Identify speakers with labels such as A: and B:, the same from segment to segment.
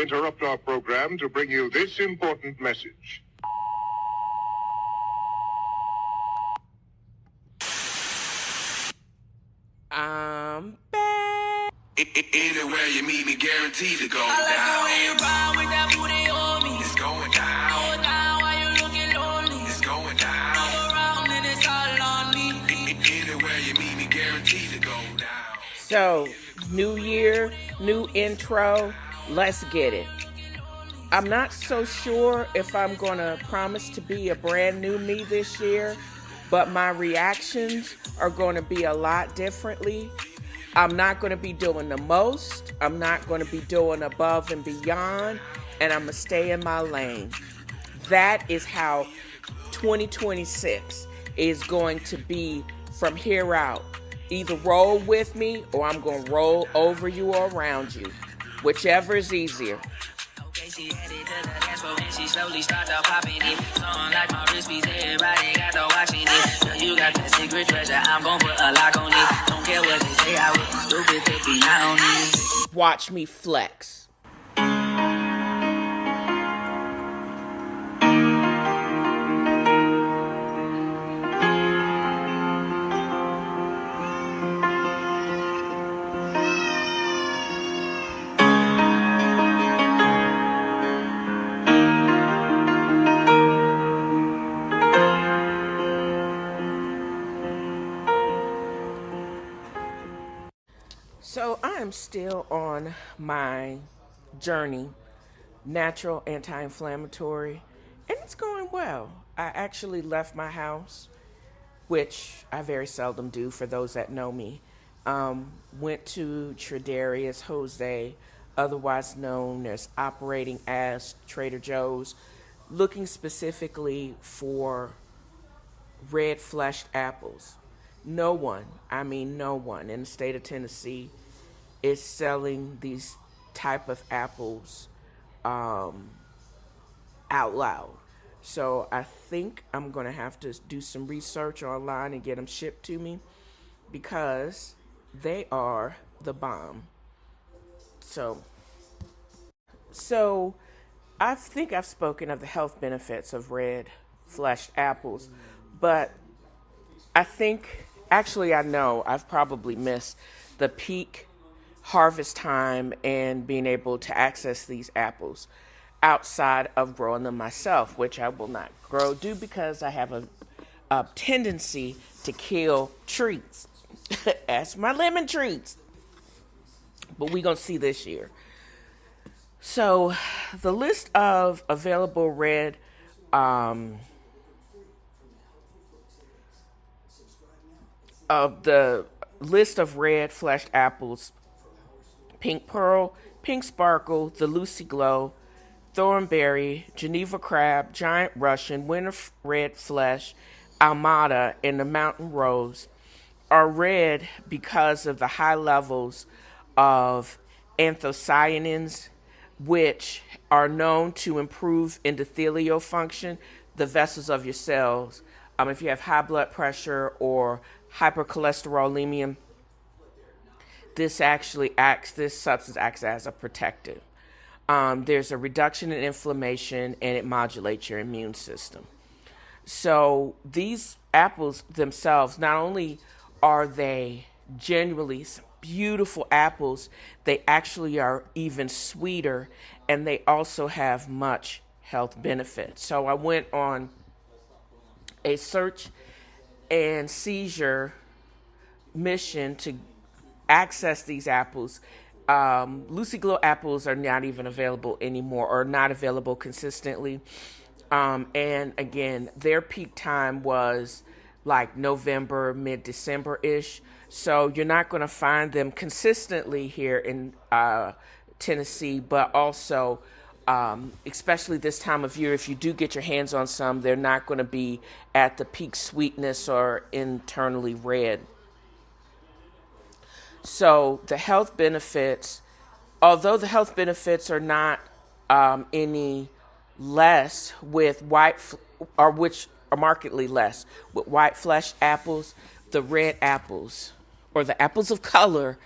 A: interrupt our program to bring you this important message.
B: I'm back.
C: Anywhere you meet me, guaranteed to go down.
D: I like the way you ride with that booty on me.
C: It's going down.
D: Go down while you looking lonely.
C: It's going down.
D: Come around and it's all on me.
C: Anywhere you meet me, guaranteed to go down.
B: So, new year, new intro. Let's get it. I'm not so sure if I'm going to promise to be a brand new me this year, but my reactions are going to be a lot differently. I'm not going to be doing the most. I'm not going to be doing above and beyond, and I'm going to stay in my lane. That is how 2026 is going to be from here out. Either roll with me or I'm going to roll over you or around you. Whichever is easier.
D: Okay, she headed to the dance floor and she slowly started popping it. Song like my wrist beats, everybody got to watching it. Girl, you got that secret treasure, I'm gon' put a lock on it. Don't care what they say, I was stupid to be not on it.
B: Watch me flex. So I am still on my journey, natural anti-inflammatory, and it's going well. I actually left my house, which I very seldom do for those that know me. Went to Tradarius Jose, otherwise known as operating as Trader Joe's, looking specifically for red fleshed apples. No one in the state of Tennessee is selling these type of apples out loud. So I think I'm going to have to do some research online and get them shipped to me because they are the bomb. So I think I've spoken of the health benefits of red fleshed apples, but I know I've probably missed the peak harvest time and being able to access these apples outside of growing them myself, which I will not do because I have a tendency to kill trees. That's my lemon trees. But we're going to see this year. So the list of available red the list of red fleshed apples: Pink Pearl, Pink Sparkle, the Lucy Glow, Thornberry, Geneva Crab, Giant Russian, Winter Red Flesh, Almada, and the Mountain Rose are red because of the high levels of anthocyanins, which are known to improve endothelial function, the vessels of your cells. If you have high blood pressure or hypercholesterolemia, this substance acts as a protective. There's a reduction in inflammation and it modulates your immune system. So these apples themselves, not only are they genuinely beautiful apples, they actually are even sweeter and they also have much health benefits. So I went on a search and seizure mission to access these apples. Lucy Glow apples are not even available anymore, or not available consistently. And again, their peak time was like November, mid-December-ish. So you're not going to find them consistently here in Tennessee, but also, especially this time of year, if you do get your hands on some, they're not going to be at the peak sweetness or internally red. So the health benefits, although the health benefits are not any less with which are markedly less with white fleshed apples, the red apples or the apples of color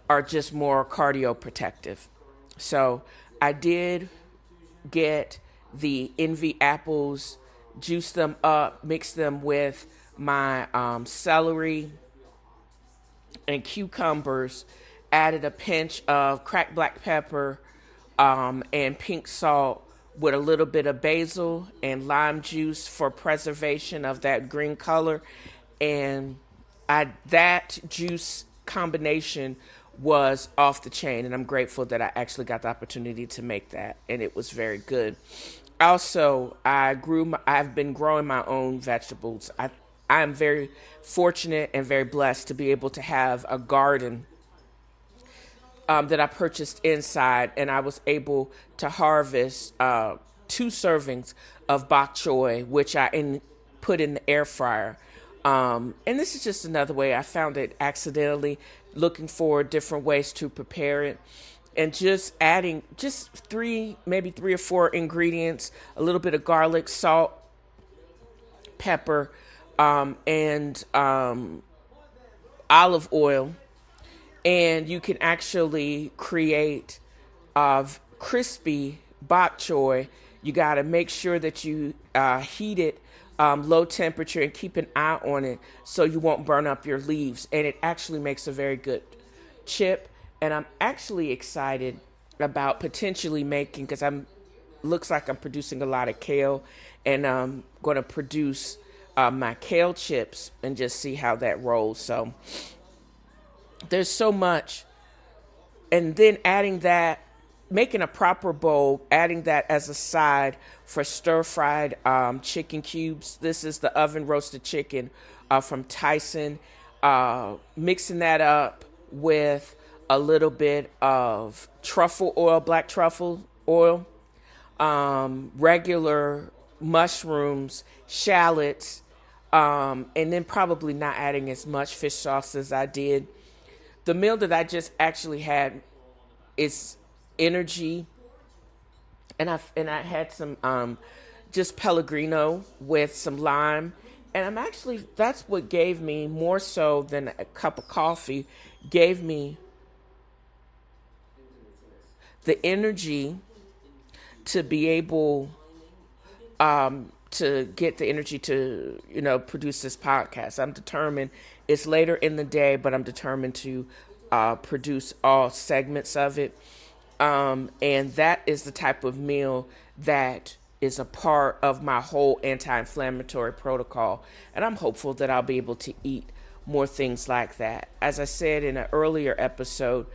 B: are just more cardioprotective. So I did get the envy apples, juice them up, mix them with my celery and cucumbers, added a pinch of cracked black pepper and pink salt with a little bit of basil and lime juice for preservation of that green color. And that juice combination was off the chain, and I'm grateful that I actually got the opportunity to make that, and it was very good. Also, I've been growing my own vegetables. I am very fortunate and very blessed to be able to have a garden that I purchased inside, and I was able to harvest 2 servings of bok choy, which I put in the air fryer. And this is just another way I found it accidentally, looking for different ways to prepare it, and just adding just maybe 3 or 4 ingredients, a little bit of garlic, salt, pepper, and olive oil. And you can actually create crispy bok choy. You got to make sure that you heat it low temperature and keep an eye on it so you won't burn up your leaves. And it actually makes a very good chip. And I'm actually excited about potentially making, because looks like I'm producing a lot of kale, and I'm going to produce my kale chips and just see how that rolls. So there's so much. And then adding that, making a proper bowl, adding that as a side for stir-fried chicken cubes. This is the oven roasted chicken from Tyson. Mixing that up with a little bit of truffle oil, black truffle oil, regular mushrooms, shallots, and then probably not adding as much fish sauce as I did. The meal that I just actually had is energy, and I had some just Pellegrino with some lime, and that's what gave me, more so than a cup of coffee, gave me the energy to be able to get the energy to, produce this podcast. I'm determined. It's later in the day, but I'm determined to produce all segments of it. And that is the type of meal that is a part of my whole anti-inflammatory protocol. And I'm hopeful that I'll be able to eat more things like that. As I said in an earlier episode,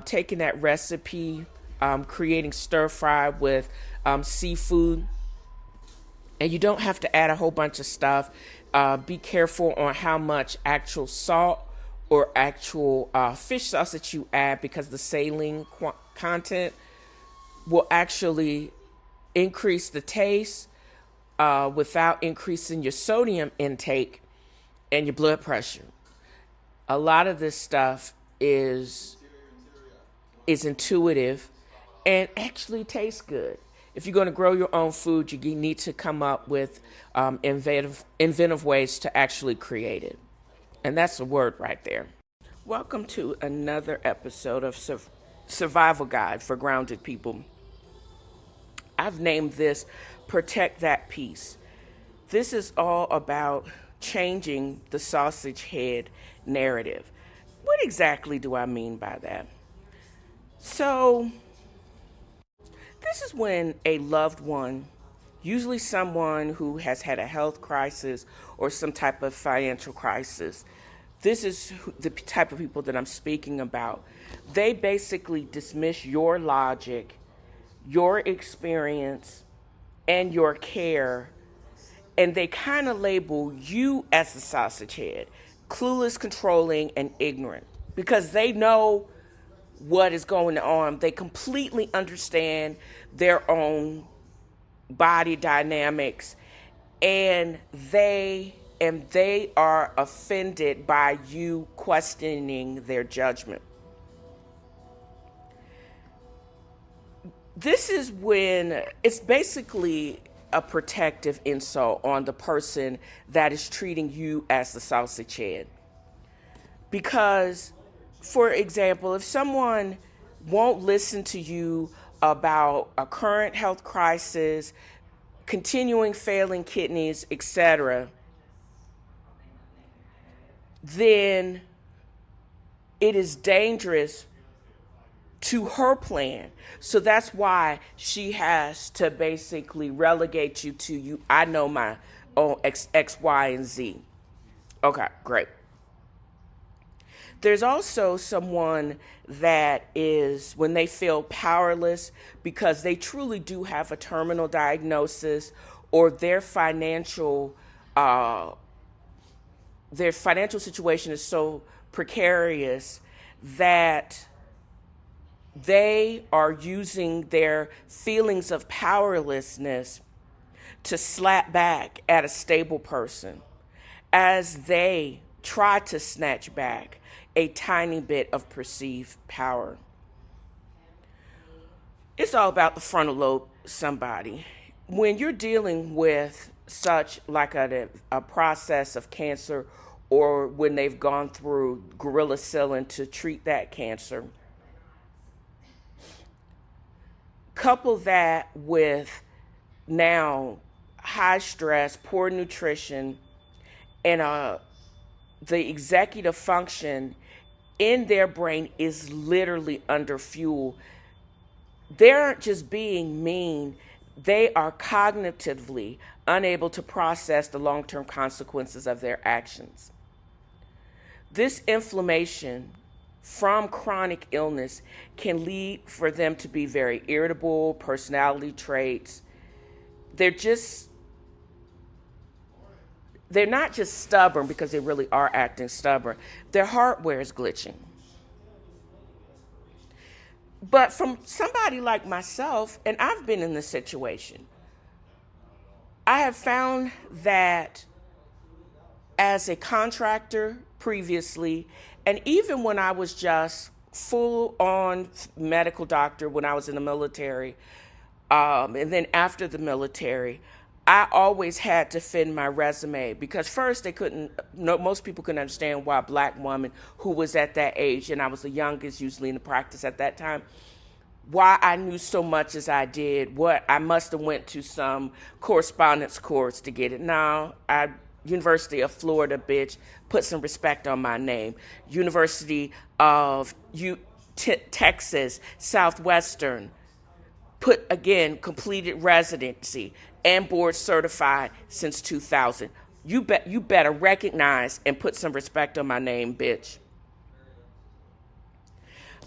B: taking that recipe, creating stir fry with seafood, and you don't have to add a whole bunch of stuff. Be careful on how much actual salt or actual fish sauce that you add, because the saline content will actually increase the taste without increasing your sodium intake and your blood pressure. A lot of this stuff is intuitive and actually tastes good. If you're going to grow your own food, you need to come up with inventive ways to actually create it. And that's the word right there. Welcome to another episode of Survival Guide for Grounded People. I've named this Protect That Peace. This is all about changing the sausage head narrative. What exactly do I mean by that? So, this is when a loved one, usually someone who has had a health crisis or some type of financial crisis, this is the type of people that I'm speaking about. They basically dismiss your logic, your experience, and your care, and they kind of label you as the sausage head, clueless, controlling, and ignorant, because they know what is going on. They completely understand their own body dynamics, and they are offended by you questioning their judgment. This is when it's basically a protective insult on the person that is treating you as the sausage head. Because, for example, if someone won't listen to you about a current health crisis, continuing failing kidneys, etc., then it is dangerous to her plan. So that's why she has to basically relegate you to you. I know my own X, Y, and Z. Okay, great. There's also someone that is, when they feel powerless because they truly do have a terminal diagnosis, or their financial situation is so precarious that they are using their feelings of powerlessness to slap back at a stable person as they try to snatch back a tiny bit of perceived power. It's all about the frontal lobe, somebody. When you're dealing with such like a process of cancer, or when they've gone through gorilla selling to treat that cancer, couple that with now high stress, poor nutrition, and the executive function in their brain is literally under fuel. They aren't just being mean, they are cognitively unable to process the long-term consequences of their actions. This inflammation from chronic illness can lead for them to be very irritable, personality traits. They're not just stubborn because they really are acting stubborn. Their hardware is glitching. But from somebody like myself, and I've been in this situation, I have found that as a contractor previously, and even when I was just full-on medical doctor when I was in the military, and then after the military, I always had to defend my resume because first most people couldn't understand why a black woman who was at that age, and I was the youngest usually in the practice at that time, why I knew so much as I did. What I must have went to some correspondence course to get it. No, University of Florida, bitch, put some respect on my name. University of Texas, Southwestern, completed residency and board certified since 2000. You better recognize and put some respect on my name, bitch.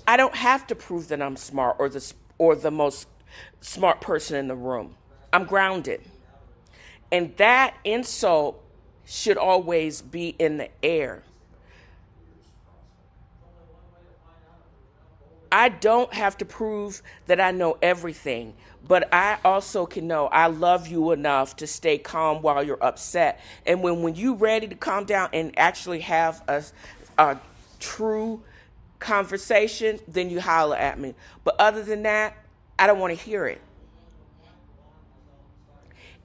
B: I don't have to prove that I'm smart or the most smart person in the room. I'm grounded. And that insult should always be in the air. I don't have to prove that I know everything, but I also can know I love you enough to stay calm while you're upset. And when you're ready to calm down and actually have a true conversation, then you holler at me. But other than that, I don't want to hear it.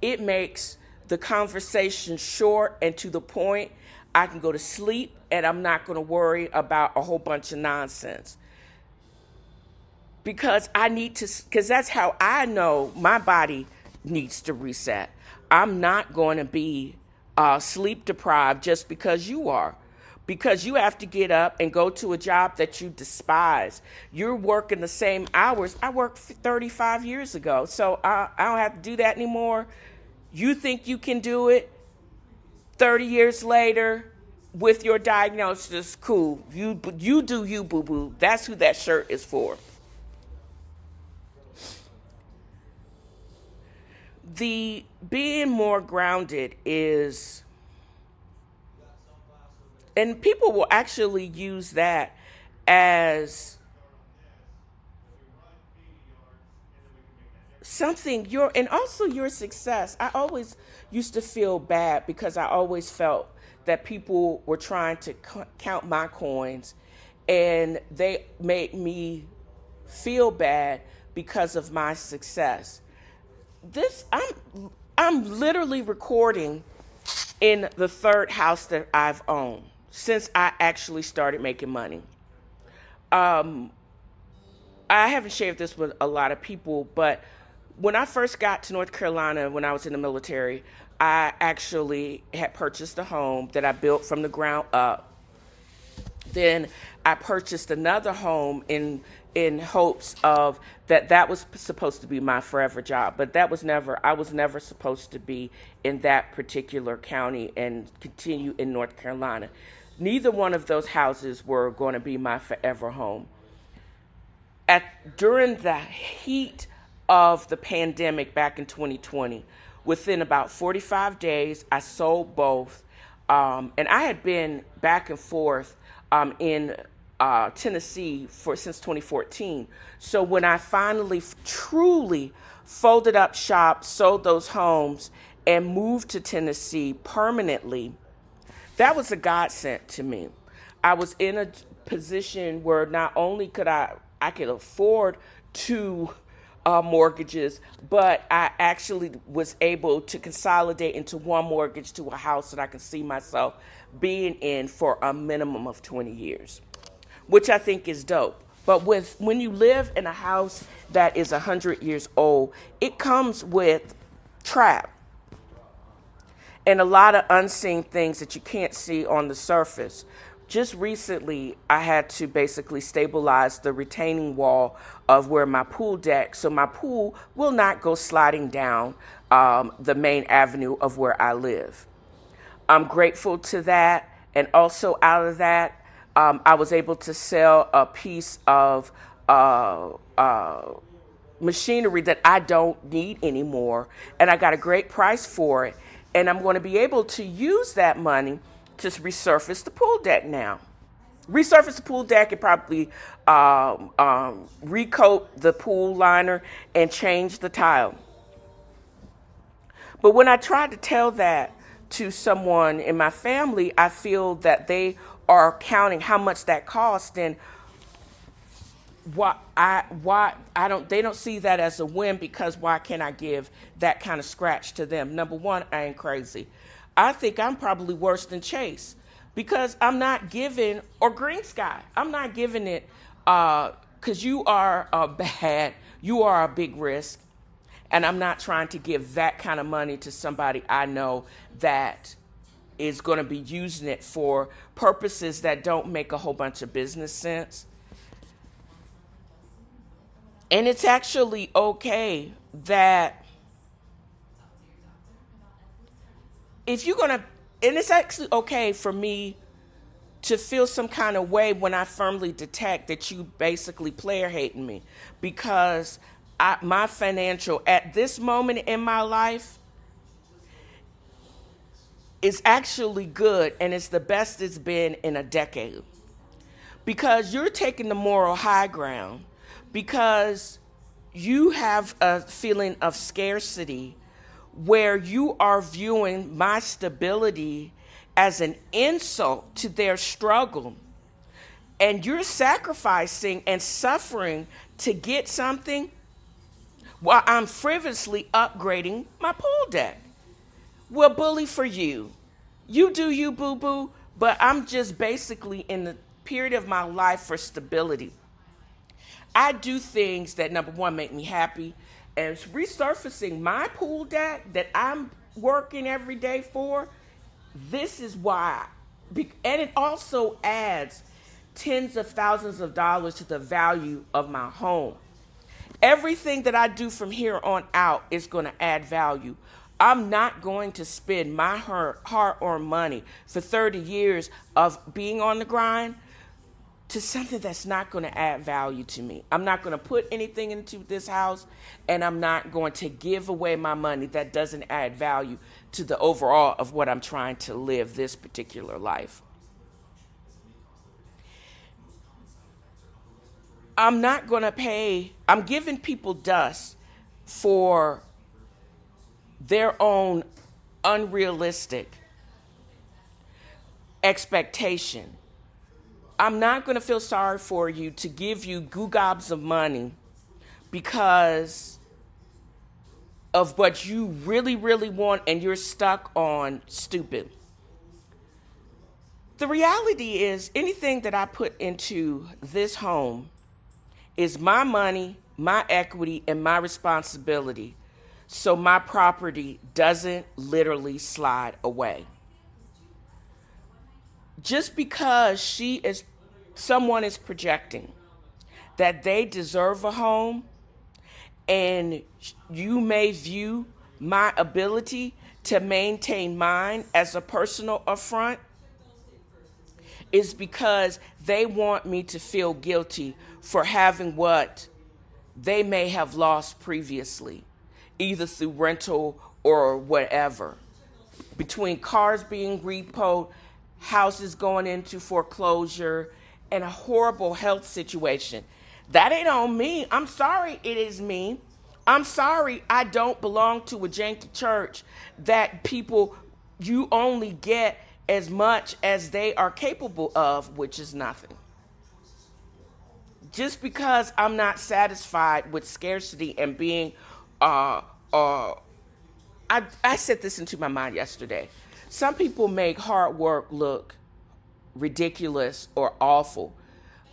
B: It makes the conversation short and to the point. I can go to sleep and I'm not going to worry about a whole bunch of nonsense. Because that's how I know my body needs to reset. I'm not going to be sleep deprived just because you are. Because you have to get up and go to a job that you despise. You're working the same hours. I worked 35 years ago, so I don't have to do that anymore. You think you can do it 30 years later with your diagnosis? Cool. You do you, boo-boo. That's who that shirt is for. The being more grounded is, and people will actually use that as something and also your success. I always used to feel bad because I always felt that people were trying to count my coins, and they made me feel bad because of my success. I'm literally recording in the third house that I've owned since I actually started making money. I haven't shared this with a lot of people, but when I first got to North Carolina when I was in the military, I actually had purchased a home that I built from the ground up. Then I purchased another home in hopes of that was supposed to be my forever job, but I was never supposed to be in that particular county and continue in North Carolina. Neither one of those houses were going to be my forever home. During the heat of the pandemic back in 2020, within about 45 days, I sold both. And I had been back and forth in Tennessee since 2014. So when I finally truly folded up shop, sold those homes, and moved to Tennessee permanently, that was a godsend to me. I was in a position where not only could I could afford two mortgages, but I actually was able to consolidate into one mortgage to a house that I can see myself being in for a minimum of 20 years, which I think is dope. But when you live in a house that is 100 years old, it comes with trap and a lot of unseen things that you can't see on the surface. Just recently, I had to basically stabilize the retaining wall of where my pool deck, so my pool will not go sliding down the main avenue of where I live. I'm grateful to that, and also out of that, I was able to sell a piece of machinery that I don't need anymore, and I got a great price for it, and I'm going to be able to use that money to resurface the pool deck now. Resurface the pool deck and probably recoat the pool liner and change the tile. But when I tried to tell that to someone in my family, I feel that they are counting how much that cost, and they don't see that as a win, because why can't I give that kind of scratch to them? Number one, I ain't crazy. I think I'm probably worse than Chase, because I'm not giving, or Green Sky, I'm not giving it because you are a big risk, and I'm not trying to give that kind of money to somebody I know that is going to be using it for purposes that don't make a whole bunch of business sense. And it's actually okay that and it's actually okay for me to feel some kind of way when I firmly detect that you basically player hating me, because my financial at this moment in my life is actually good, and it's the best it's been in a decade, because you're taking the moral high ground, because you have a feeling of scarcity where you are viewing my stability as an insult to their struggle. And you're sacrificing and suffering to get something while I'm frivolously upgrading my pool deck. Well, bully for you. You do you, boo-boo, but I'm just basically in the period of my life for stability. I do things that, number one, make me happy. And resurfacing my pool deck that I'm working every day for, this is why. And it also adds tens of thousands of dollars to the value of my home. Everything that I do from here on out is going to add value. I'm not going to spend my hard-earned money for 30 years of being on the grind to something that's not going to add value to me. I'm not going to put anything into this house, and I'm not going to give away my money that doesn't add value to the overall of what I'm trying to live this particular life. I'm not going to pay. I'm giving people dust for their own unrealistic expectation. I'm not going to feel sorry for you to give you gobs of money because of what you really, really want, and you're stuck on stupid. The reality is, anything that I put into this home is my money, my equity, and my responsibility, so my property doesn't literally slide away. Just because someone is projecting that they deserve a home, and you may view my ability to maintain mine as a personal affront, is because they want me to feel guilty for having what they may have lost previously, either through rental or whatever. Between cars being repoed, houses going into foreclosure, and a horrible health situation. That ain't on me. I'm sorry it is me. I'm sorry I don't belong to a janky church that people, you only get as much as they are capable of, which is nothing. Just because I'm not satisfied with scarcity and being, I set this into my mind yesterday. Some people make hard work look ridiculous or awful,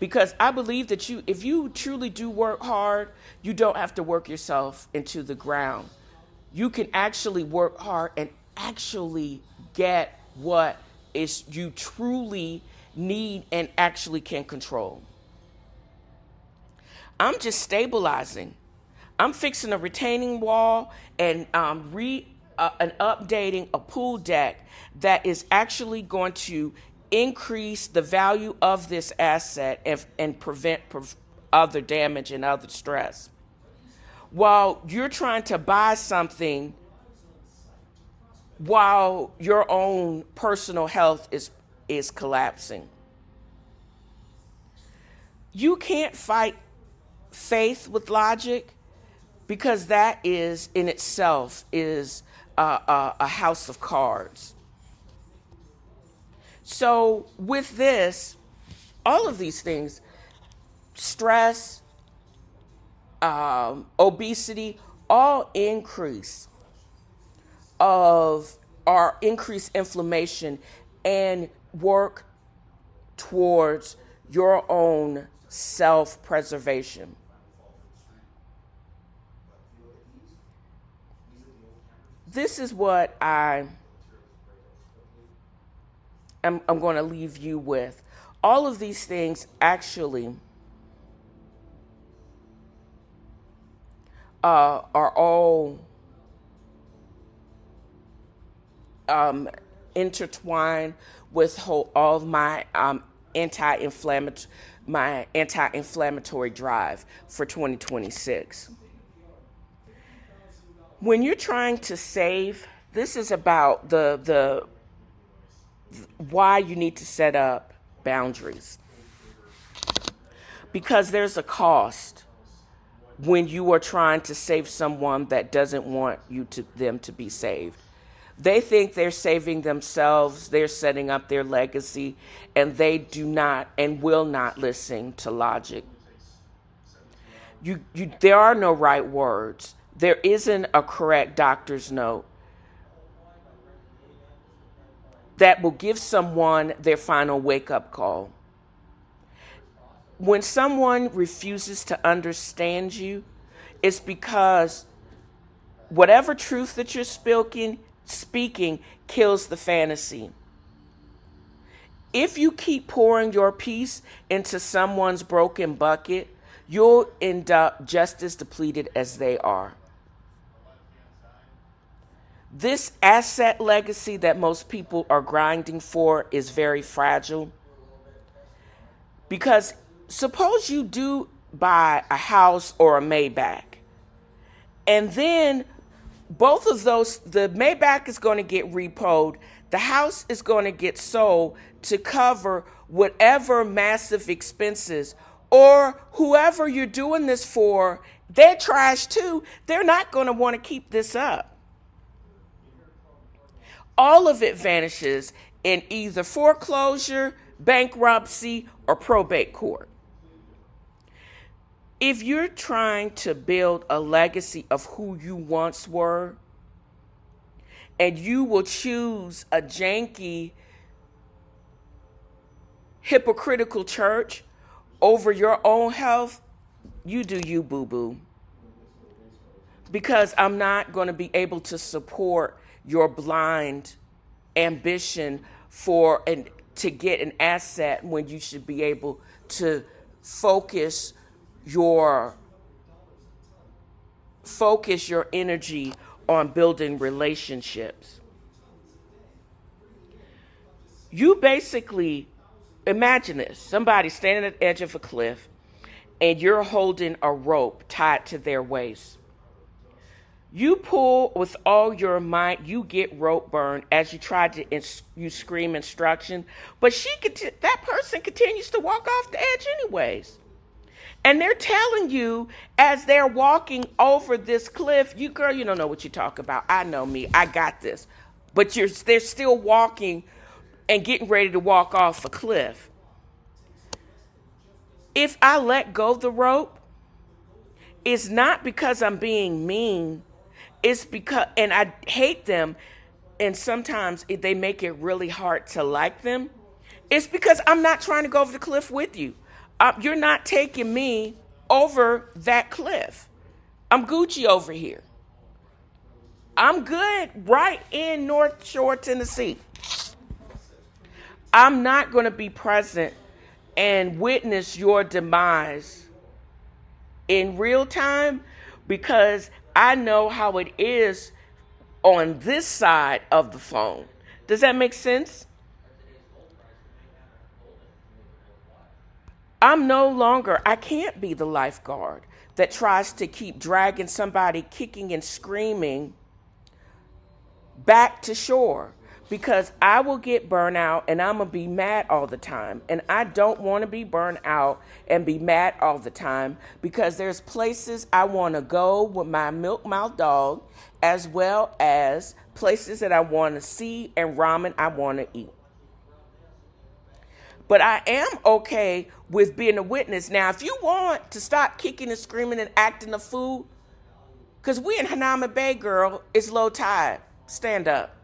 B: because I believe that if you truly do work hard, you don't have to work yourself into the ground. You can actually work hard and actually get what is you truly need and actually can control. I'm just stabilizing. I'm fixing a retaining wall and updating a pool deck that is actually going to increase the value of this asset and prevent other damage and other stress. While you're trying to buy something while your own personal health is collapsing. You can't fight faith with logic, because that is in itself is a house of cards. So with this, all of these things, stress, obesity, all increase of our increased inflammation and work towards your own self-preservation. This is what I'm going to leave you with. All of these things actually are all intertwined with all of my anti-inflammatory drive for 2026. When you're trying to save, this is about the why you need to set up boundaries. Because there's a cost when you are trying to save someone that doesn't want them to be saved. They think they're saving themselves, they're setting up their legacy, and they do not and will not listen to logic. There are no right words. There isn't a correct doctor's note that will give someone their final wake-up call. When someone refuses to understand you, it's because whatever truth that you're speaking kills the fantasy. If you keep pouring your peace into someone's broken bucket, you'll end up just as depleted as they are. This asset legacy that most people are grinding for is very fragile. Because suppose you do buy a house or a Maybach, and then both of those, the Maybach is going to get repoed, the house is going to get sold to cover whatever massive expenses, or whoever you're doing this for, they're trash too. They're not going to want to keep this up. All of it vanishes in either foreclosure, bankruptcy, or probate court. If you're trying to build a legacy of who you once were, and you will choose a janky, hypocritical church over your own health, You do you, boo-boo. Because I'm not going to be able to support your blind ambition to get an asset when you should be able to focus your energy on building relationships. You basically imagine this: somebody standing at the edge of a cliff and you're holding a rope tied to their waist. You pull with all your might, you get rope burn as you try to you scream instruction, but that person continues to walk off the edge anyways. And they're telling you as they're walking over this cliff, you girl, you don't know what you talk about. I know me, I got this. But they're still walking and getting ready to walk off a cliff. If I let go of the rope, it's not because I'm being mean. It's because, and I hate them, and sometimes they make it really hard to like them. It's because I'm not trying to go over the cliff with you. You're not taking me over that cliff. I'm Gucci over here. I'm good right in North Shore, Tennessee. I'm not going to be present and witness your demise in real time because I know how it is on this side of the phone. Does that make sense? I can't be the lifeguard that tries to keep dragging somebody kicking and screaming back to shore, because I will get burnt out and I'm going to be mad all the time. And I don't want to be burnt out and be mad all the time, because there's places I want to go with my milk mouth dog, as well as places that I want to see and ramen I want to eat. But I am okay with being a witness. Now, if you want to stop kicking and screaming and acting a fool, because we in Hanama Bay, girl, it's low tide. Stand up.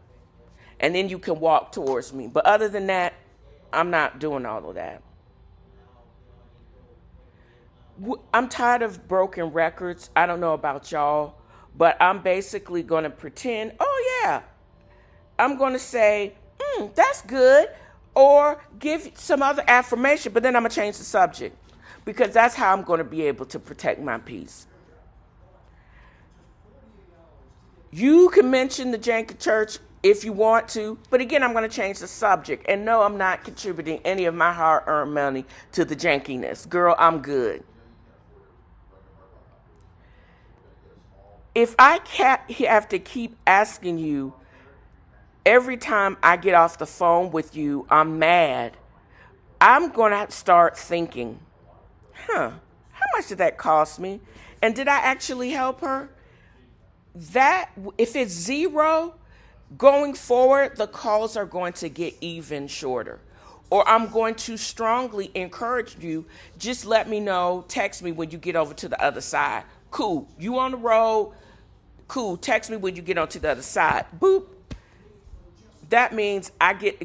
B: And then you can walk towards me. But other than that, I'm not doing all of that. I'm tired of broken records. I don't know about y'all, but I'm basically going to pretend, oh yeah, I'm going to say, that's good, or give some other affirmation, but then I'm going to change the subject, because that's how I'm going to be able to protect my peace. You can mention the Janky Church if you want to, but again, I'm going to change the subject. And no, I'm not contributing any of my hard-earned money to the jankiness. Girl, I'm good. If I have to keep asking you every time I get off the phone with you, I'm mad, I'm going to start thinking, how much did that cost me? And did I actually help her? That, if it's zero, going forward, the calls are going to get even shorter. Or I'm going to strongly encourage you, just let me know, text me when you get over to the other side. Cool, you on the road? Cool, text me when you get onto the other side. Boop. That means I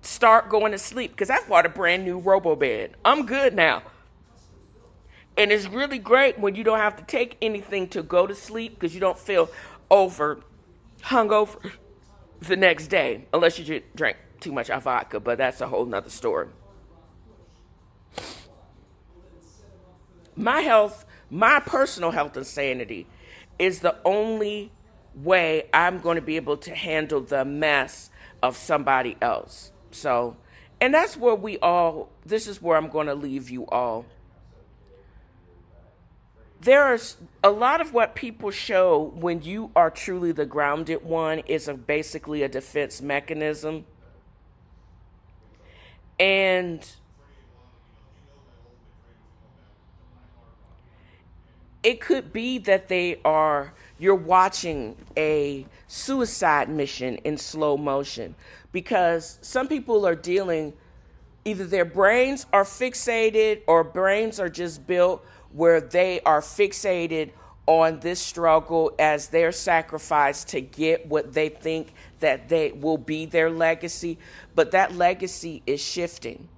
B: start going to sleep, because I bought a brand new robo-bed. I'm good now. And it's really great when you don't have to take anything to go to sleep, because you don't feel hungover the next day, unless you drink too much vodka, but that's a whole nother story. My personal health and sanity is the only way I'm going to be able to handle the mess of somebody else. So, and that's where this is where I'm going to leave you all. There's a lot of what people show when you are truly the grounded one is basically a defense mechanism. And it could be that you're watching a suicide mission in slow motion, because some people are either their brains are fixated or brains are just built where they are fixated on this struggle as their sacrifice to get what they think that they will be their legacy, but that legacy is shifting.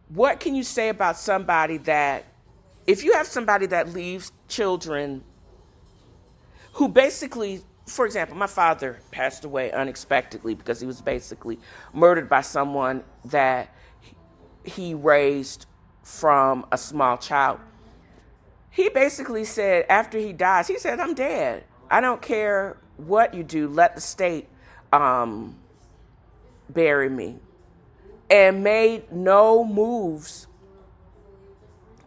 B: What can you say about somebody that if you have somebody that leaves children who basically, for example, my father passed away unexpectedly because he was basically murdered by someone that he raised from a small child. He basically said, after he dies, he said, I'm dead. I don't care what you do. Let the state bury me. And made no moves,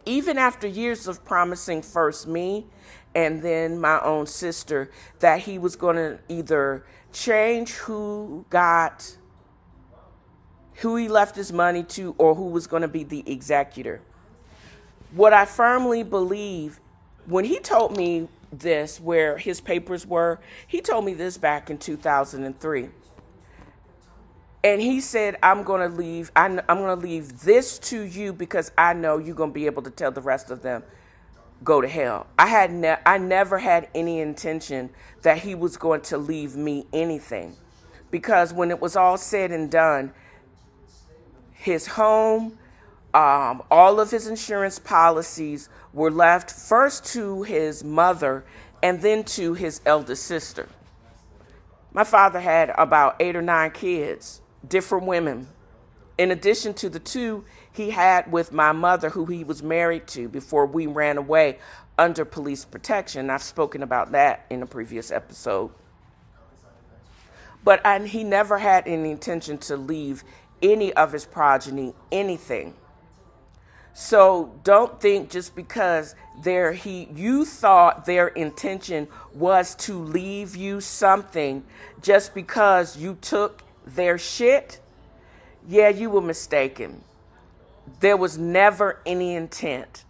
B: even after years of promising first me and then my own sister, that he was going to either change who he left his money to or who was going to be the executor. What I firmly believe, when he told me this, where his papers were, he told me this back in 2003. And he said, I'm going to leave this to you because I know you're going to be able to tell the rest of them, go to hell. I never had any intention that he was going to leave me anything. Because when it was all said and done, his home, all of his insurance policies were left first to his mother and then to his eldest sister. My father had about 8 or 9 kids, different women, in addition to the 2 he had with my mother, who he was married to before we ran away under police protection. I've spoken about that in a previous episode. But he never had any intention to leave any of his progeny anything. So don't think just because you thought their intention was to leave you something just because you took their shit. Yeah, you were mistaken. There was never any intent.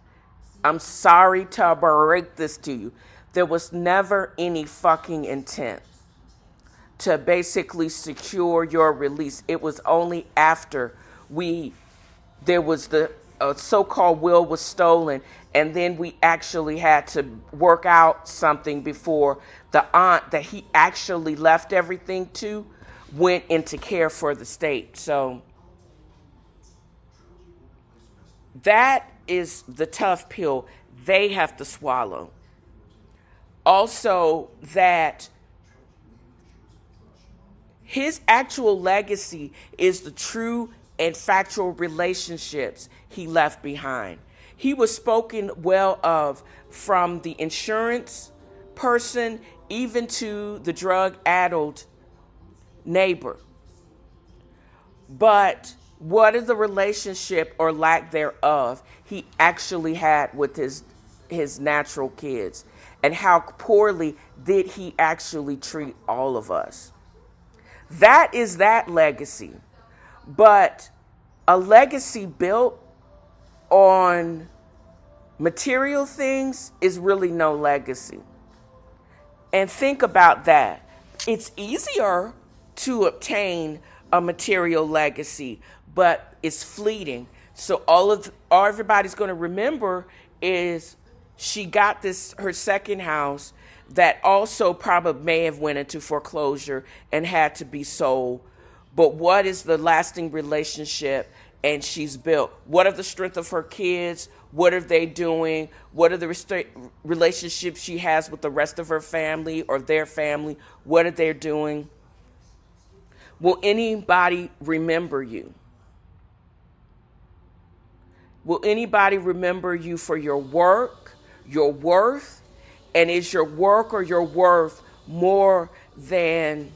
B: I'm sorry to break this to you. There was never any fucking intent to basically secure your release. It was only after there was the so-called will was stolen, and then we actually had to work out something before the aunt that he actually left everything to went into care for the state. So that is the tough pill they have to swallow. Also, that his actual legacy is the true and factual relationships he left behind. He was spoken well of from the insurance person even to the drug-addled neighbor. But what is the relationship or lack thereof he actually had with his natural kids? And how poorly did he actually treat all of us? That is that legacy. But a legacy built on material things is really no legacy. And think about that. It's easier to obtain a material legacy, but it's fleeting. So all everybody's going to remember is she got her second house that also probably may have went into foreclosure and had to be sold. But what is the lasting relationship and she's built? What are the strength of her kids? What are they doing? What are the relationships she has with the rest of her family or their family? What are they doing? Will anybody remember you? Will anybody remember you for your work, your worth? And is your work or your worth more than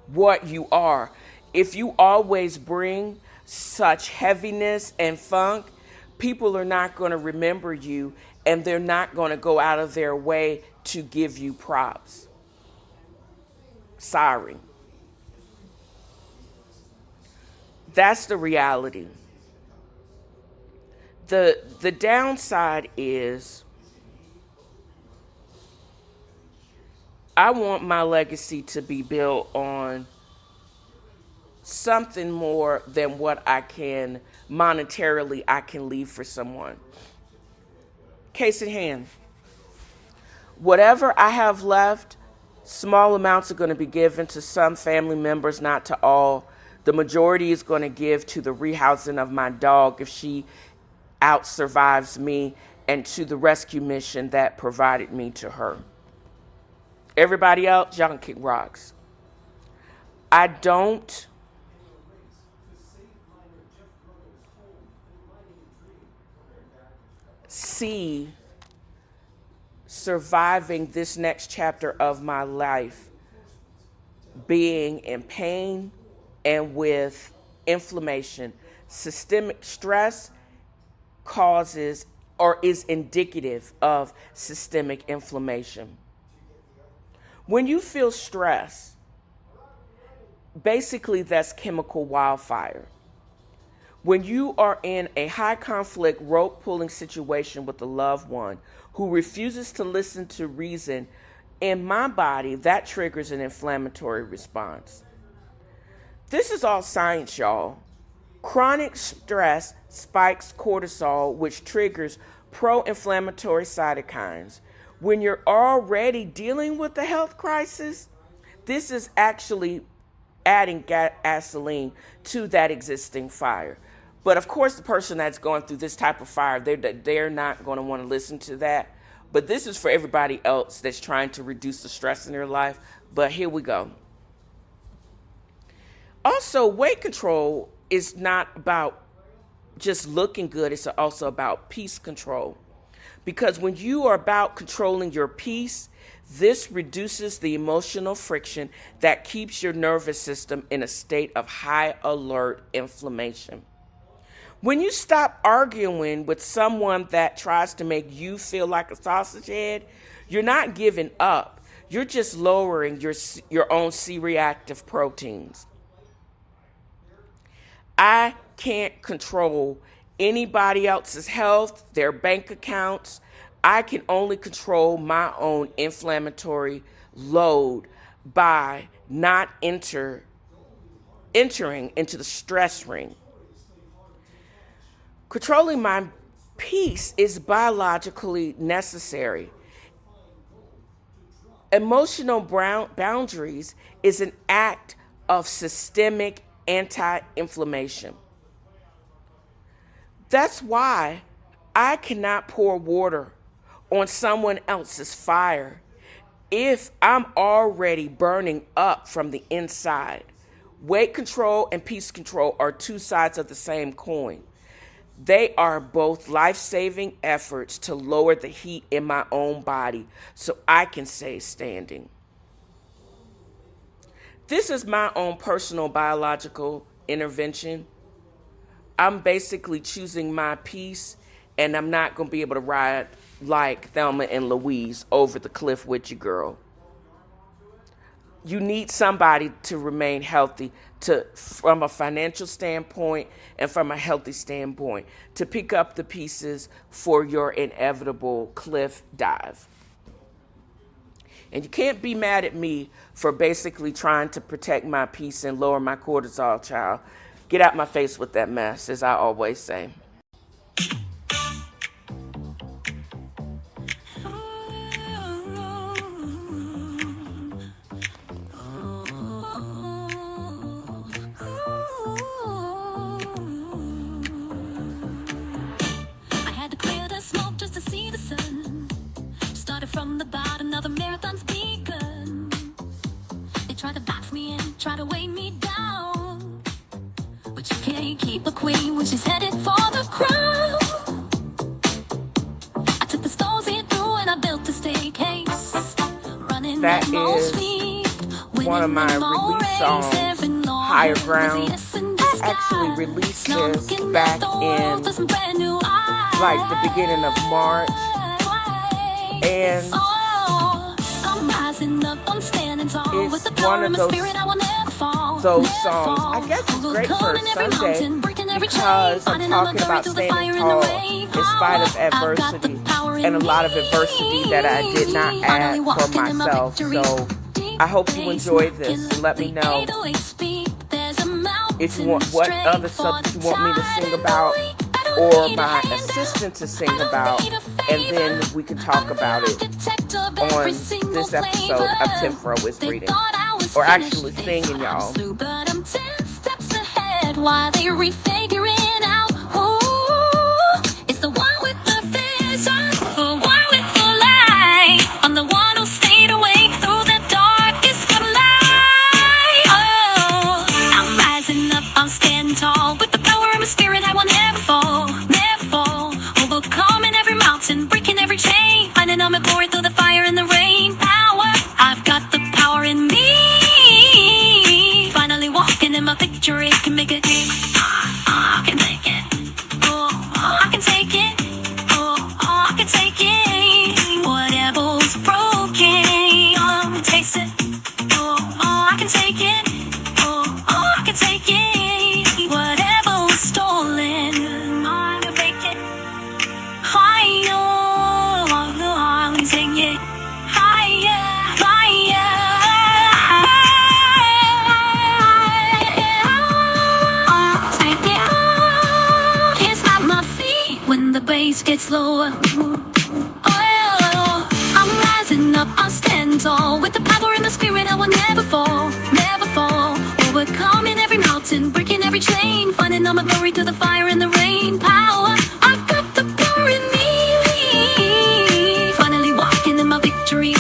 B: what you are? If you always bring such heaviness and funk, people are not going to remember you, and they're not going to go out of their way to give you props. Sorry. That's the reality. The downside is I want my legacy to be built on something more than what I can monetarily I can leave for someone. Case in hand, whatever I have left, small amounts are going to be given to some family members, not to all. The majority is going to give to the rehousing of my dog if she out survives me and to the rescue mission that provided me to her. Everybody else, y'all can kick rocks. I don't see surviving this next chapter of my life being in pain and with inflammation. Systemic stress causes or is indicative of systemic inflammation. When you feel stress, basically that's chemical wildfire. When you are in a high conflict rope pulling situation with a loved one who refuses to listen to reason, in my body, that triggers an inflammatory response. This is all science, y'all. Chronic stress spikes cortisol, which triggers pro-inflammatory cytokines. When you're already dealing with a health crisis, this is actually adding gasoline to that existing fire. But of course, the person that's going through this type of fire, they're not going to want to listen to that. But this is for everybody else that's trying to reduce the stress in their life. But here we go. Also, weight control is not about just looking good. It's also about peace control. Because when you are about controlling your peace, this reduces the emotional friction that keeps your nervous system in a state of high alert inflammation. When you stop arguing with someone that tries to make you feel like a sausage head, you're not giving up. You're just lowering your own C-reactive proteins. I can't control anybody else's health, their bank accounts. I can only control my own inflammatory load by not entering into the stress ring. Controlling my peace is biologically necessary. Emotional boundaries is an act of systemic anti-inflammation. That's why I cannot pour water on someone else's fire if I'm already burning up from the inside. Weight control and peace control are two sides of the same coin. They are both life-saving efforts to lower the heat in my own body so I can stay standing. This is my own personal biological intervention. I'm basically choosing my peace, and I'm not going to be able to ride like Thelma and Louise over the cliff with you, girl. You need somebody to remain healthy from a financial standpoint and from a healthy standpoint to pick up the pieces for your inevitable cliff dive. And you can't be mad at me for basically trying to protect my peace and lower my cortisol, child. Get out my face with that mess, as I always say.
D: From the bottom, now the marathon's begun. They try to box me in, try to weigh me down, but you can't keep a queen when she's headed for the crown. I took the stones in through and I built a staircase, running
B: that
D: at most speed,
B: one of my release songs, Higher Ground. I actually released this back in like the beginning of March. And it's one of those songs. I guess it's great for Sunday because I'm talking about standing tall in spite of adversity and a lot of adversity that I did not add for myself. So I hope you enjoy this and let me know if you want what other subjects you want me to sing about or my assistant to sing about, and then we can talk about it on this episode of Tim Fro is Reading, or actually singing, y'all.
D: But I'm 10 steps ahead while they're refiguring out who is gets lower. Oh, I'm rising up, I'll stand tall. With the power and the spirit, I will never fall, never fall. Overcoming every mountain, breaking every chain, finding all my glory through the fire and the rain. Power, I've got the power in me. Finally walking in my victory.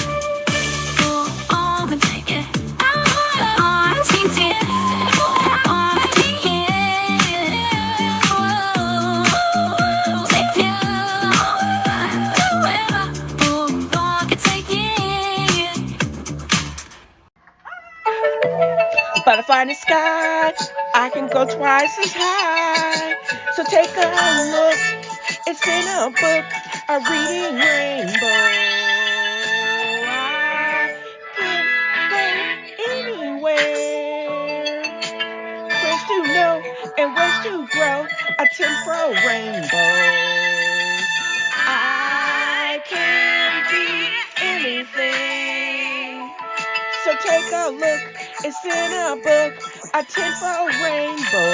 D: Oh, and take it. Oh, take it.
B: Butterfly in the sky, I can go twice as high. So take a look, it's in a book, a reading rainbow. I can go anywhere. Ways to know and ways to grow, a temporal rainbow. I can be anything. So take a look, it's in a book, a temporal rainbow.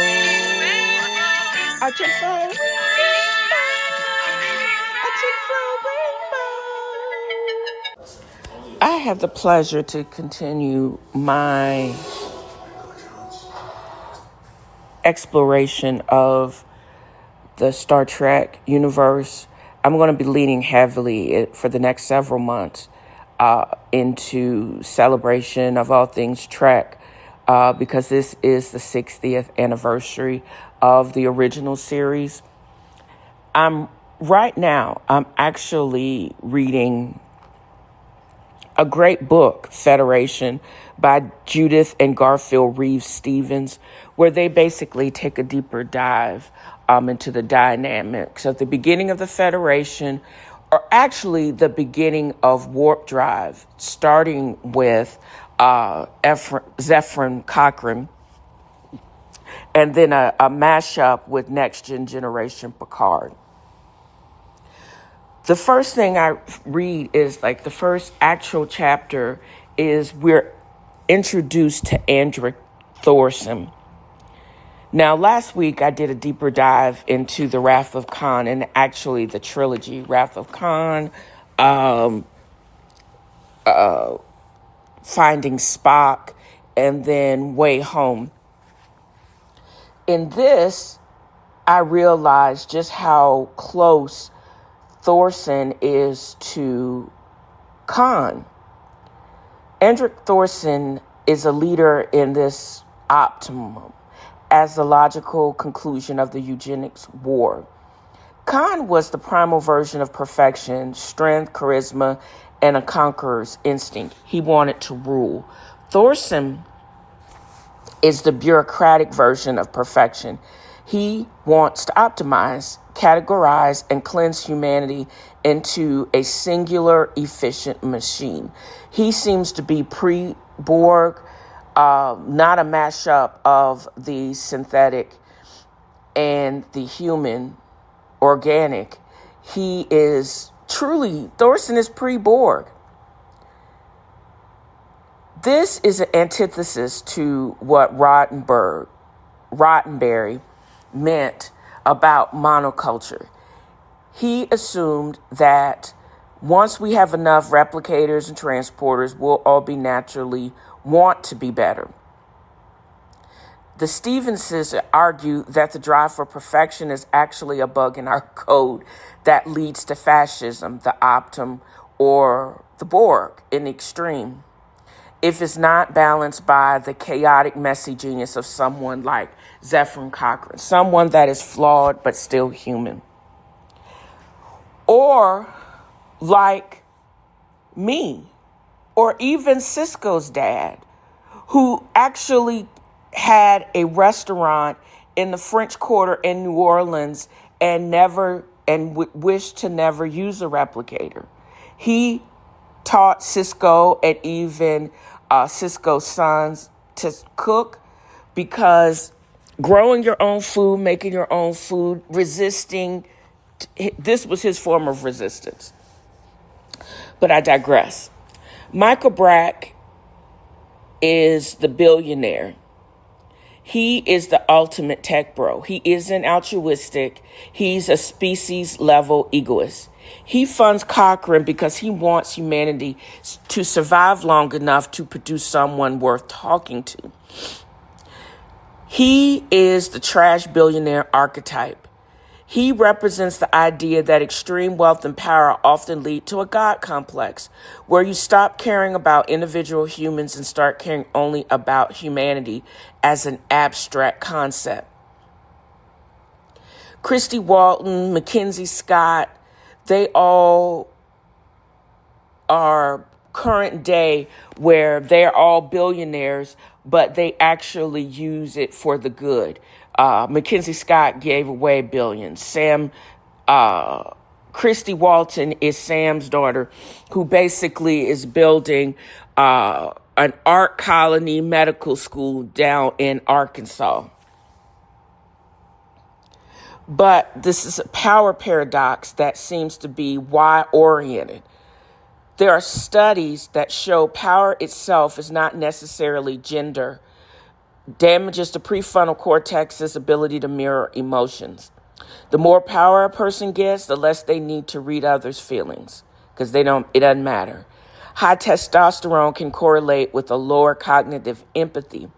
B: A temporal rainbow. A temporal rainbow. I have the pleasure to continue my exploration of the Star Trek universe. I'm going to be leaning heavily for the next several months into celebration of all things Trek, because this is the 60th anniversary of the original series. Right now, I'm actually reading a great book, Federation, by Judith and Garfield Reeves Stevens, where they basically take a deeper dive into the dynamics of the beginning of the Federation, or actually the beginning of Warp Drive, starting with Zephyrin Cochrane, and then a mashup with Next Generation Picard. The first thing I read is like the first actual chapter is we're introduced to Andric Thorson. Now, last week I did a deeper dive into the Wrath of Khan, and actually the trilogy, Wrath of Khan, Finding Spock, and then Way Home. In this, I realized just how close Thorson is to Khan. Andric Thorson is a leader in this optimum as the logical conclusion of the eugenics war. Khan was the primal version of perfection, strength, charisma, and a conqueror's instinct. He wanted to rule. Thorson is the bureaucratic version of perfection. He wants to optimize, categorize, and cleanse humanity into a singular, efficient machine. He seems to be pre-Borg, not a mashup of the synthetic and the human organic. He is truly, Thorson is pre-Borg. This is an antithesis to what Roddenberry meant about monoculture. He assumed that once we have enough replicators and transporters, we'll all be naturally want to be better. The Stevenses argue that the drive for perfection is actually a bug in our code that leads to fascism, the Optum, or the Borg in the extreme, if it's not balanced by the chaotic, messy genius of someone like Zephyrin Cochrane, someone that is flawed but still human. Or like me, or even Cisco's dad, who actually had a restaurant in the French Quarter in New Orleans and wished to never use a replicator. He taught Cisco and even Cisco's sons to cook, because growing your own food, making your own food, resisting, this was his form of resistance. But I digress. Michael Brack is the billionaire. He is the ultimate tech bro. He isn't altruistic. He's a species level egoist. He funds Cochrane because he wants humanity to survive long enough to produce someone worth talking to. He is the trash billionaire archetype. He represents the idea that extreme wealth and power often lead to a God complex, where you stop caring about individual humans and start caring only about humanity as an abstract concept. Christy Walton, Mackenzie Scott, they all are current day where they're all billionaires, but they actually use it for the good. Mackenzie Scott gave away billions. Christy Walton is Sam's daughter, who basically is building an art colony medical school down in Arkansas. But this is a power paradox that seems to be why-oriented. There are studies that show power itself is not necessarily gender. Damages the prefrontal cortex's ability to mirror emotions. The more power a person gets, the less they need to read others' feelings, because it doesn't matter. High testosterone can correlate with a lower cognitive empathy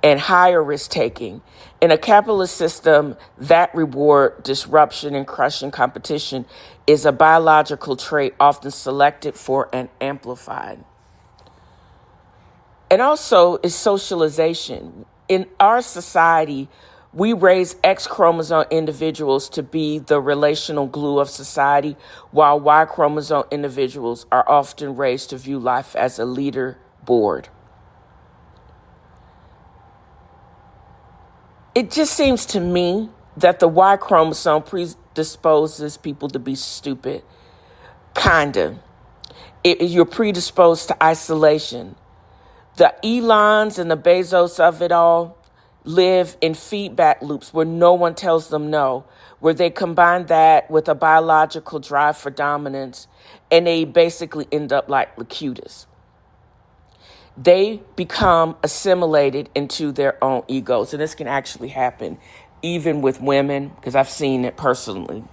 B: and higher risk-taking. In a capitalist system, that reward disruption and crushing competition is a biological trait often selected for and amplified. And also is socialization. In our society, we raise X chromosome individuals to be the relational glue of society, while Y chromosome individuals are often raised to view life as a leaderboard. It just seems to me that the Y chromosome predisposes people to be stupid. Kinda. You're predisposed to isolation. The Elons and the Bezos of it all live in feedback loops where no one tells them no, where they combine that with a biological drive for dominance, and they basically end up like Locutus. They become assimilated into their own egos, and this can actually happen even with women, because I've seen it personally.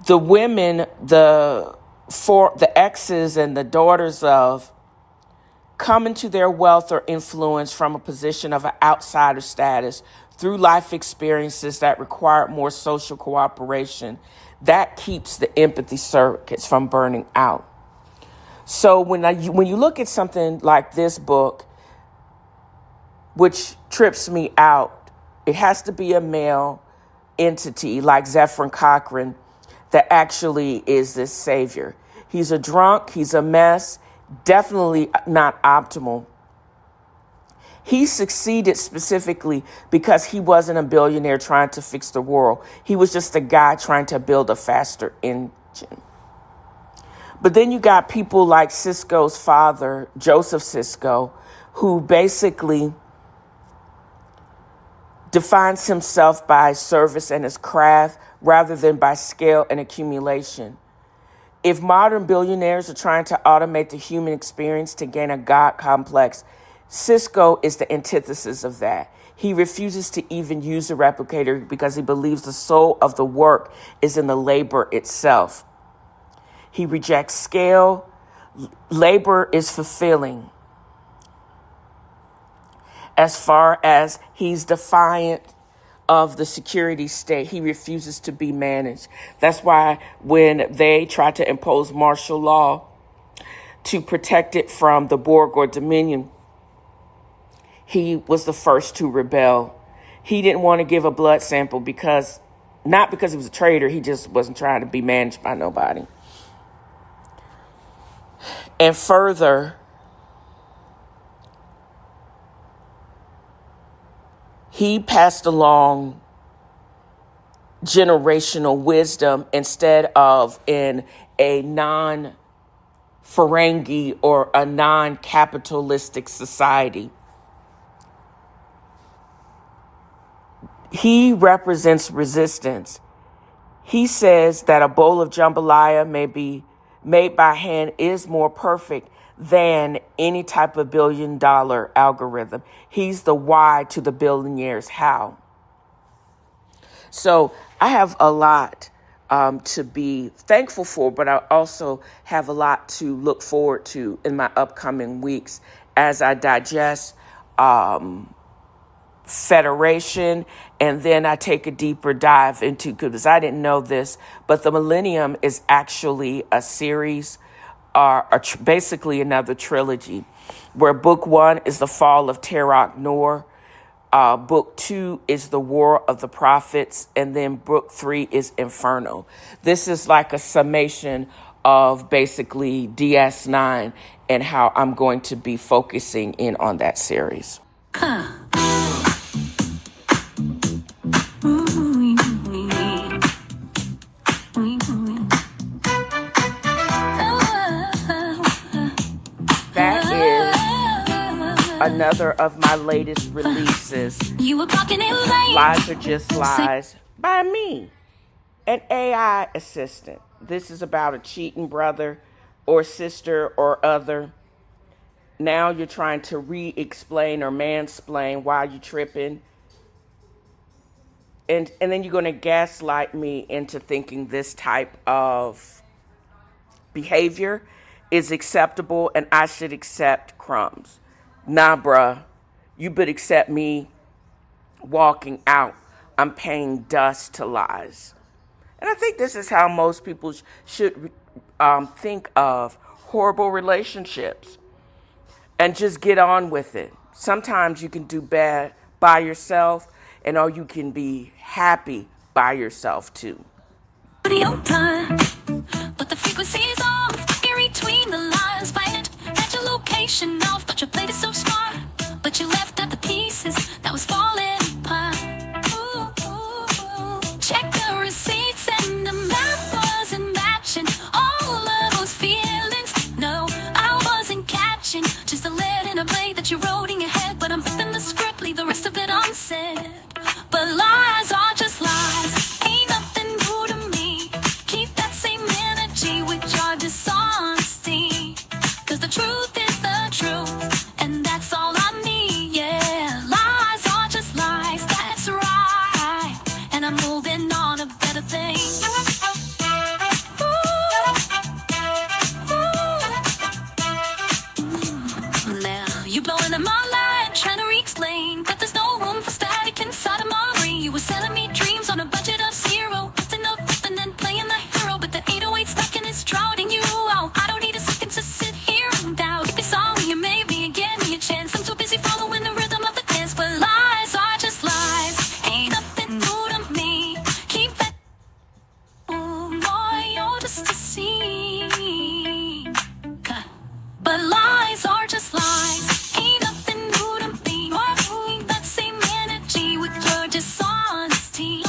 B: The women, the exes and the daughters of, come into their wealth or influence from a position of an outsider status through life experiences that require more social cooperation. That keeps the empathy circuits from burning out. So when you look at something like this book, which trips me out, it has to be a male entity like Zephyrin Cochrane that actually is this savior. He's a drunk, he's a mess, definitely not optimal. He succeeded specifically because he wasn't a billionaire trying to fix the world. He was just a guy trying to build a faster engine. But then you got people like Sisko's father, Joseph Sisko, who basically defines himself by service and his craft rather than by scale and accumulation. If modern billionaires are trying to automate the human experience to gain a God complex, Sisko is the antithesis of that. He refuses to even use a replicator because he believes the soul of the work is in the labor itself. He rejects scale. Labor is fulfilling. As far as he's defiant of the security state, he refuses to be managed. That's why when they tried to impose martial law to protect it from the Borg or Dominion, he was the first to rebel. He didn't want to give a blood sample not because he was a traitor, he just wasn't trying to be managed by nobody. And further, he passed along generational wisdom instead of in a non-Ferengi or a non-capitalistic society. He represents resistance. He says that a bowl of jambalaya may be made by hand is more perfect than any type of billion-dollar algorithm. He's the why to the billionaire's how. So I have a lot to be thankful for, but I also have a lot to look forward to in my upcoming weeks as I digest Federation, and then I take a deeper dive into, because I didn't know this, but the Millennium is actually a series, basically another trilogy, where book 1 is the fall of Terok Nor, book 2 is the War of the Prophets, and then book 3 is Inferno. This is like a summation of basically DS9 and how I'm going to be focusing in on that series. Another of my latest releases, Lies Are Just Lies, by me, an AI assistant. This is about a cheating brother or sister or other. Now you're trying to re-explain or mansplain why you tripping. And then you're going to gaslight me into thinking this type of behavior is acceptable and I should accept crumbs. Nah, bruh, you better accept me walking out. I'm paying dust to lies. And I think this is how most people should think of horrible relationships and just get on with it. Sometimes you can do bad by yourself, and or you can be happy by yourself too.
D: But the frequency is off. In between the lines, find at your location off. But you played it so smart. But you left out the pieces that was falling apart. Check the receipts and the math wasn't matching all of those feelings. No, I wasn't catching just a lead in a play that you wrote in your head. But I'm flipping the script, leave the rest of it unsaid. But lies are just lies. Ain't nothing new to me. Keep that same energy with your dishonesty. Cause the truth is the truth, and that's all I need, yeah. Lies are just lies, that's right. And I'm moving on to better things. Now, you blowing in my line, trying to re-explain, but there's no room for static inside of my brain. You were selling me dreams on a budget of zero, lifting up and then playing the hero, but the 808 stuck and it's drowning you out. I don't need a second to sit here and doubt. If it's all you made me and give me a chance, I'm too busy following the rhythm of the dance. But lies are just lies, ain't nothing new to me. Keep that boy, you're just to see. But lies are just lies, ain't nothing new to me. Keep that same energy with your dishonesty.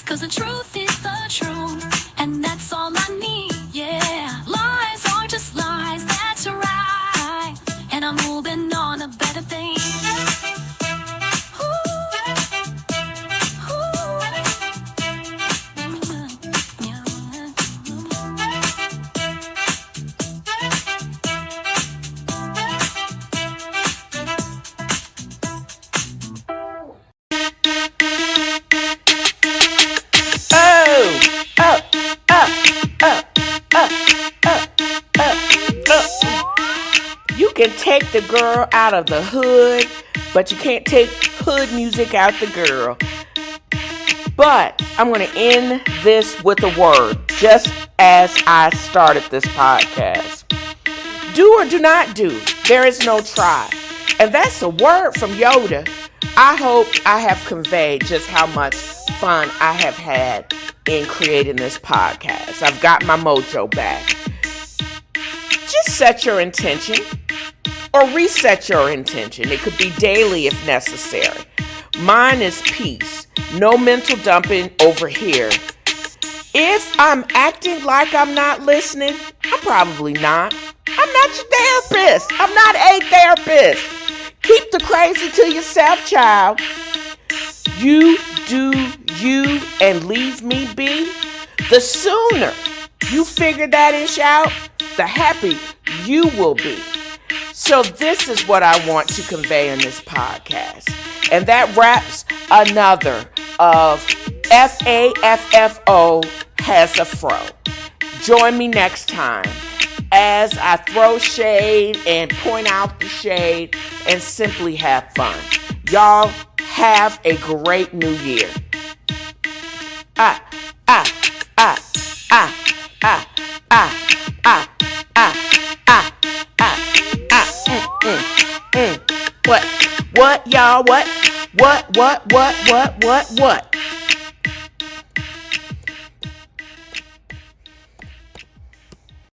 D: Cause the truth is the truth, and that's all I need, yeah. Lies are just lies, that's right. And I'm moving on to better things.
B: You can take the girl out of the hood, but you can't take hood music out the girl. But I'm going to end this with a word, just as I started this podcast. Do or do not do. There is no try. And that's a word from Yoda. I hope I have conveyed just how much fun I have had in creating this podcast. I've got my mojo back. Just set your intention or reset your intention. It could be daily if necessary. Mine is peace. No mental dumping over here. If I'm acting like I'm not listening, I'm probably not. I'm not your therapist. I'm not a therapist. Keep the crazy to yourself, child. You do you and leave me be. The sooner you figure that ish out, the happy you will be. So this is what I want to convey in this podcast. And that wraps another of FAFFO has a fro. Join me next time as I throw shade and point out the shade and simply have fun. Y'all have a great new year. Ah, ah, ah, ah, ah, ah, ah, ah, ah, ah, What, y'all, what?